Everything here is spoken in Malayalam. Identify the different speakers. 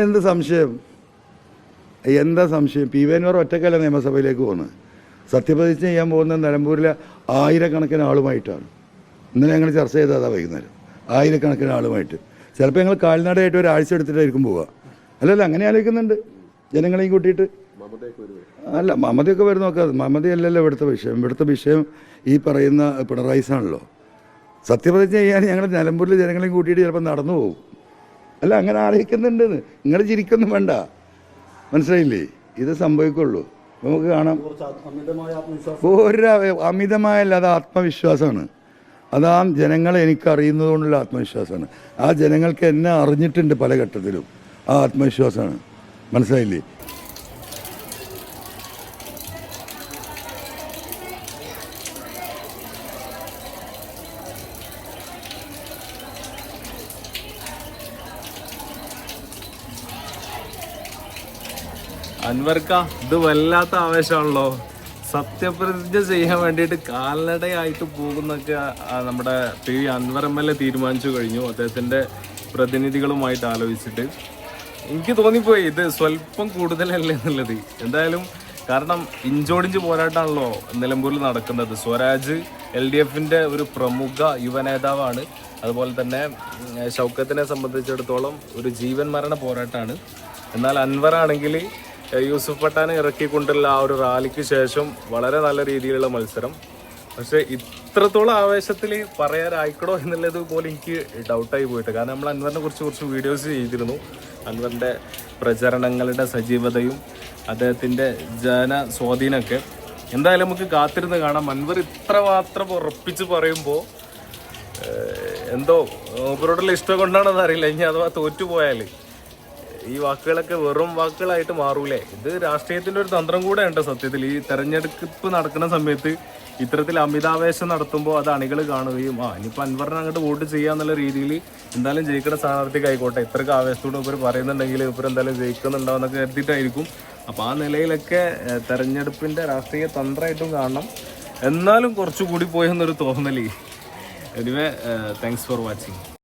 Speaker 1: എന്ത് സംശയം? എന്താ സംശയം? പി വി അൻവർ ഒറ്റക്കല്ല നിയമസഭയിലേക്ക് പോകുന്നത്. സത്യപ്രതിജ്ഞ ചെയ്യാൻ പോകുന്ന നിലമ്പൂരിലെ ആയിരക്കണക്കിന് ആളുമായിട്ടാണ്. ഇന്നലെ ഞങ്ങൾ ചർച്ച ചെയ്തതാ വൈകുന്നേരം. ആയിരക്കണക്കിന് ആളുമായിട്ട്. ചിലപ്പോൾ ഞങ്ങൾ കാൽനടയായിട്ട് ഒരാഴ്ച എടുത്തിട്ടായിരിക്കും പോവുക. അല്ലല്ല, അങ്ങനെ ആലോചിക്കുന്നുണ്ട്. ജനങ്ങളെയും കൂട്ടിയിട്ട്. അല്ല, മമതയൊക്കെ വരുന്ന നോക്കാതെ. മമതയല്ലല്ലോ ഇവിടുത്തെ വിഷയം. ഇവിടുത്തെ വിഷയം ഈ പറയുന്ന പിണറായിസാണല്ലോ. സത്യപ്രതിജ്ഞ ചെയ്യാൻ ഞങ്ങൾ നിലമ്പൂരിലെ ജനങ്ങളെയും കൂട്ടിയിട്ട് ചിലപ്പോൾ നടന്നു പോകും. അല്ല, അങ്ങനെ ആലോചിക്കുന്നുണ്ടെന്ന്. നിങ്ങൾ ചിരിക്കൊന്നും വേണ്ട, മനസ്സിലായില്ലേ? ഇത് സംഭവിക്കുള്ളൂ. നമുക്ക് കാണാം. ഒരു അമിതമായല്ല, അത് ആത്മവിശ്വാസമാണ്. അത് ആ ജനങ്ങളെ എനിക്കറിയുന്നത് കൊണ്ടുള്ള ആത്മവിശ്വാസമാണ്. ആ ജനങ്ങൾക്ക് എന്നെ അറിഞ്ഞിട്ടുണ്ട് പല ഘട്ടത്തിലും. ആ ആത്മവിശ്വാസമാണ്, മനസ്സിലായില്ലേ?
Speaker 2: അൻവർക്ക, ഇത് വല്ലാത്ത ആവേശമാണല്ലോ. സത്യപ്രതിജ്ഞ ചെയ്യാൻ വേണ്ടിയിട്ട് കാൽനടയായിട്ട് പോകുന്നൊക്കെ നമ്മുടെ പി വി അൻവർ MLA തീരുമാനിച്ചു കഴിഞ്ഞു. അദ്ദേഹത്തിൻ്റെ പ്രതിനിധികളുമായിട്ട് ആലോചിച്ചിട്ട് എനിക്ക് തോന്നിപ്പോയി ഇത് സ്വല്പം കൂടുതലല്ലേ എന്നുള്ളത്. എന്തായാലും കാരണം ഇഞ്ചോടിഞ്ച് പോരാട്ടമാണല്ലോ നിലമ്പൂരിൽ നടക്കുന്നത്. സ്വരാജ് LDFന്റെ ഒരു പ്രമുഖ യുവനേതാവാണ്. അതുപോലെ തന്നെ ഷൗക്കത്തിനെ സംബന്ധിച്ചിടത്തോളം ഒരു ജീവൻ മരണ പോരാട്ടമാണ്. എന്നാൽ അൻവറാണെങ്കിൽ യൂസുഫ് പട്ടാനെ ഇറക്കിക്കൊണ്ടുള്ള ആ ഒരു റാലിക്ക് ശേഷം വളരെ നല്ല രീതിയിലുള്ള മത്സരം. പക്ഷെ ഇത്രത്തോളം ആവേശത്തിൽ പറയാനായിക്കണോ എന്നുള്ളത് പോലെ എനിക്ക് ഡൗട്ടായി പോയിട്ട്. കാരണം നമ്മൾ അൻവറിനെ കുറിച്ച് കുറച്ച് വീഡിയോസ് ചെയ്തിരുന്നു. അൻവറിൻ്റെ പ്രചരണങ്ങളുടെ സജീവതയും അദ്ദേഹത്തിൻ്റെ ജനസ്വാധീനമൊക്കെ. എന്തായാലും നമുക്ക് കാത്തിരുന്ന് കാണാം. അൻവർ ഇത്ര മാത്രം ഉറപ്പിച്ച് പറയുമ്പോൾ എന്തോ ഇവരോടുള്ള ഇഷ്ടം കൊണ്ടാണെന്ന് അറിയില്ല. ഇനി അഥവാ തോറ്റുപോയാൽ ഈ വാക്കുകളൊക്കെ വെറും വാക്കുകളായിട്ട് മാറൂലേ? ഇത് രാഷ്ട്രീയത്തിൻ്റെ ഒരു തന്ത്രം കൂടെ ഉണ്ട് സത്യത്തിൽ. ഈ തെരഞ്ഞെടുപ്പ് നടക്കുന്ന സമയത്ത് ഇത്തരത്തിൽ അമിതാവേശം നടത്തുമ്പോൾ അത് അണികൾ കാണുകയും ഇനിയിപ്പോൾ അൻവറിനെ അങ്ങോട്ട് വോട്ട് ചെയ്യാന്നുള്ള രീതിയിൽ എന്തായാലും ജയിക്കുന്ന സ്ഥാനാർത്ഥിക്ക് ആയിക്കോട്ടെ, ഇത്രയ്ക്ക് ആവേശത്തോടെ ഇവർ പറയുന്നുണ്ടെങ്കിൽ ഇവർ എന്തായാലും ജയിക്കുന്നുണ്ടാവുന്നൊക്കെ കരുതിയിട്ടായിരിക്കും. അപ്പോൾ ആ നിലയിലൊക്കെ തെരഞ്ഞെടുപ്പിൻ്റെ രാഷ്ട്രീയ തന്ത്രമായിട്ടും കാണണം. എന്നാലും കുറച്ചുകൂടി പോയെന്നൊരു തോന്നൽ. Anyway, thanks for watching.